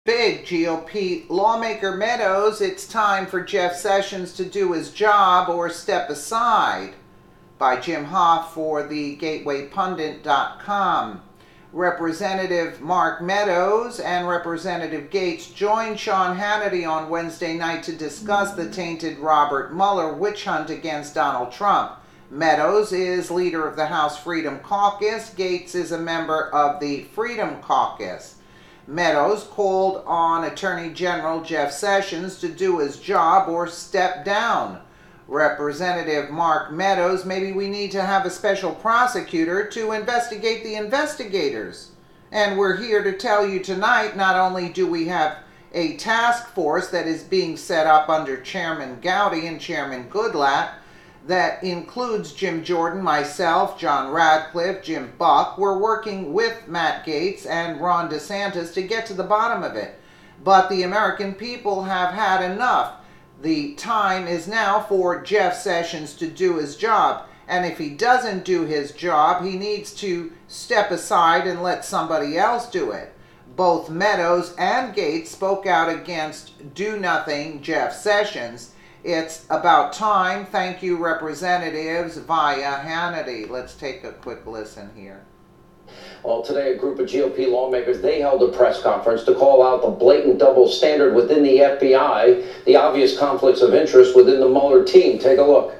Big GOP lawmaker Meadows, it's time for Jeff Sessions to do his job or step aside, by Jim Hoff for the GatewayPundit.com. Representative Mark Meadows and Representative Gates joined Sean Hannity on Wednesday night to discuss the tainted Robert Mueller witch hunt against Donald Trump. Meadows is leader of the House Freedom Caucus. Gates is a member of the Freedom Caucus. Meadows called on Attorney General Jeff Sessions to do his job or step down. Representative Mark Meadows, maybe we need to have a special prosecutor to investigate the investigators. And we're here to tell you tonight, not only do we have a task force that is being set up under Chairman Gowdy and Chairman Goodlatte, that includes Jim Jordan, myself, John Radcliffe, Jim Buck. We're working with Matt Gaetz and Ron DeSantis to get to the bottom of it. But the American people have had enough. The time is now for Jeff Sessions to do his job. And if he doesn't do his job, he needs to step aside and let somebody else do it. Both Meadows and Gates spoke out against do-nothing Jeff Sessions. It's about time. Thank you, representatives, via Hannity. Let's take a quick listen here. Well, today a group of GOP lawmakers, they held a press conference to call out the blatant double standard within the FBI, the obvious conflicts of interest within the Mueller team. Take a look.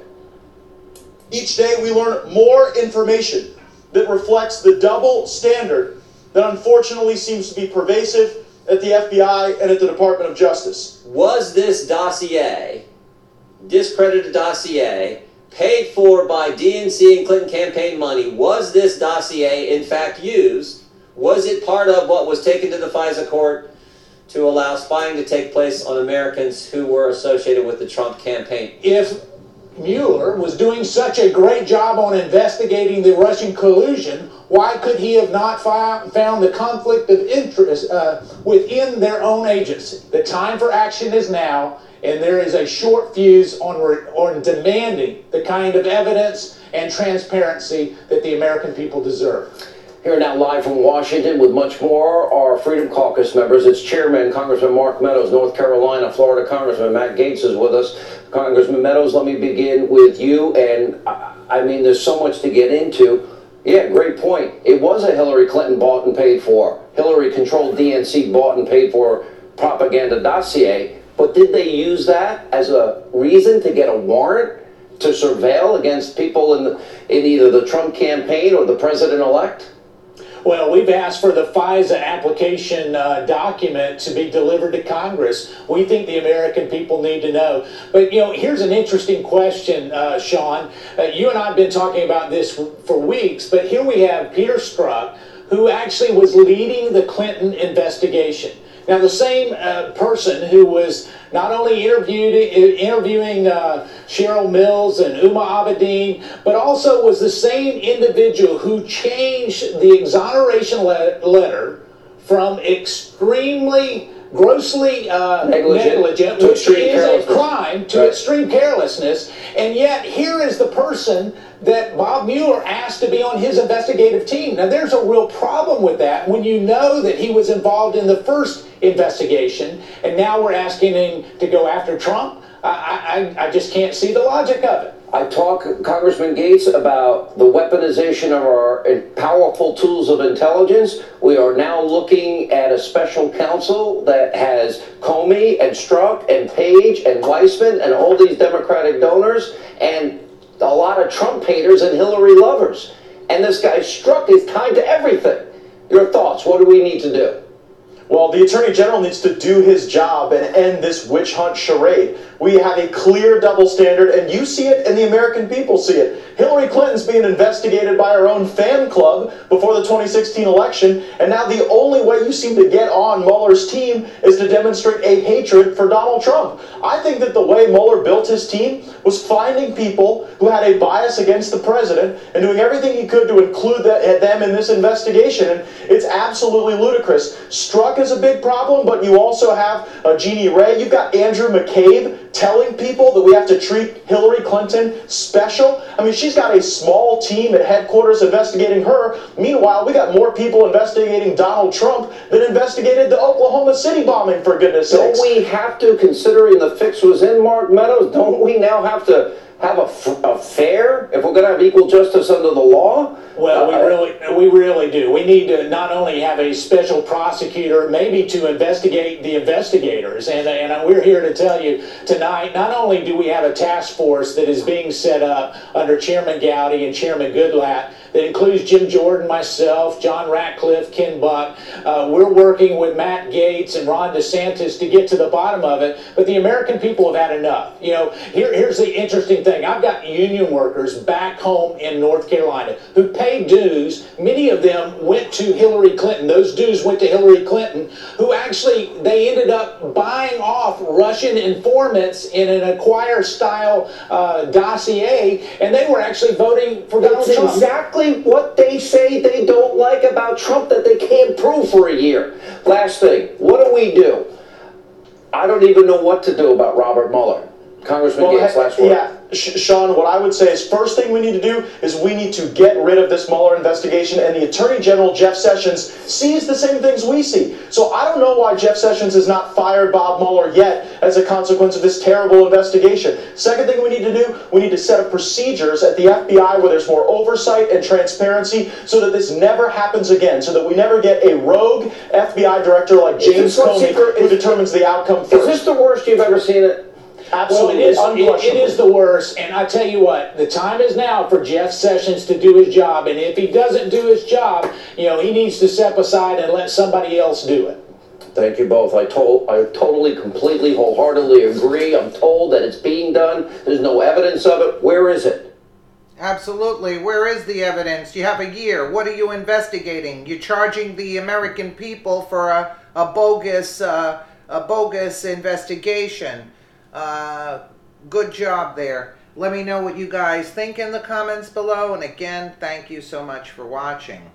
Each day we learn more information that reflects the double standard that unfortunately seems to be pervasive at the FBI and at the Department of Justice. Was this dossier, discredited dossier, paid for by DNC and Clinton campaign money? Was this dossier in fact used? Was it part of what was taken to the FISA court to allow spying to take place on Americans who were associated with the Trump campaign? If Mueller was doing such a great job on investigating the Russian collusion, why could he have not found the conflict of interest within their own agency? The time for action is now, and there is a short fuse on demanding the kind of evidence and transparency that the American people deserve. Here now live from Washington with much more, our Freedom Caucus members. It's Chairman Congressman Mark Meadows, North Carolina, Florida Congressman Matt Gaetz is with us. Congressman Meadows, let me begin with you. And I mean, there's so much to get into. Yeah, great point. It was a Hillary Clinton bought and paid for, Hillary-controlled DNC bought and paid for propaganda dossier. But did they use that as a reason to get a warrant to surveil against people in either the Trump campaign or the president-elect? Well, we've asked for the FISA application document to be delivered to Congress. We think the American people need to know. But, you know, here's an interesting question, Sean. You and I have been talking about this for weeks, but here we have Peter Strzok, who actually was leading the Clinton investigation. Now, the same person who was not only interviewing Cheryl Mills and Uma Abedin, but also was the same individual who changed the exoneration letter from extremely grossly negligent, which is a crime, to extreme carelessness. And yet here is the person that Bob Mueller asked to be on his investigative team. Now, there's a real problem with that when you know that he was involved in the first investigation, and now we're asking him to go after Trump. I just can't see the logic of it. I talk, Congressman Gaetz, about the weaponization of our powerful tools of intelligence. We are now looking at a special counsel that has Comey and Strzok and Page and Weissman and all these Democratic donors and a lot of Trump haters and Hillary lovers. And this guy Strzok is tied to everything. Your thoughts? What do we need to do? Well, the Attorney General needs to do his job and end this witch hunt charade. We have a clear double standard, and you see it, and the American people see it. Hillary Clinton's being investigated by her own fan club before the 2016 election, and now the only way you seem to get on Mueller's team is to demonstrate a hatred for Donald Trump. I think that the way Mueller built his team was finding people who had a bias against the president and doing everything he could to include them in this investigation, and it's absolutely ludicrous. Strzok is a big problem, but you also have Jeannie Ray. You've got Andrew McCabe telling people that we have to treat Hillary Clinton special? I mean, she's got a small team at headquarters investigating her. Meanwhile, we got more people investigating Donald Trump than investigated the Oklahoma City bombing, for goodness sakes. Don't we have to, considering the fix was in Mark Meadows, don't we now have to have a fair, if we're going to have equal justice under the law? Well, we really do. We need to not only have a special prosecutor, maybe to investigate the investigators. And we're here to tell you tonight, not only do we have a task force that is being set up under Chairman Gowdy and Chairman Goodlatte, that includes Jim Jordan, myself, John Ratcliffe, Ken Buck. We're working with Matt Gaetz and Ron DeSantis to get to the bottom of it. But the American people have had enough. You know, here's the interesting thing. I've got union workers back home in North Carolina who paid dues. Many of them went to Hillary Clinton. Those dues went to Hillary Clinton, who actually, they ended up buying off Russian informants in an Acquire-style dossier, and they were actually voting for Donald Trump. Exactly what they say they don't like about Trump that they can't prove for a year. Last thing, what do? I don't even know what to do about Robert Mueller. Congressman Gaetz, last word. Yeah, Sean, what I would say is first thing we need to do is we need to get rid of this Mueller investigation, and the Attorney General, Jeff Sessions, sees the same things we see. So I don't know why Jeff Sessions has not fired Bob Mueller yet as a consequence of this terrible investigation. Second thing we need to do, we need to set up procedures at the FBI where there's more oversight and transparency so that this never happens again, so that we never get a rogue FBI director like James Comey who determines the outcome first. Is this the worst you've ever seen it? Absolutely. Well, it is the worst, and I tell you what, the time is now for Jeff Sessions to do his job, and if he doesn't do his job, you know, he needs to step aside and let somebody else do it. Thank you both. I totally, completely, wholeheartedly agree. I'm told that it's being done. There's no evidence of it. Where is it? Absolutely. Where is the evidence? You have a year. What are you investigating? You're charging the American people for a bogus investigation. Good job there. Let me know what you guys think in the comments below. And again, thank you so much for watching.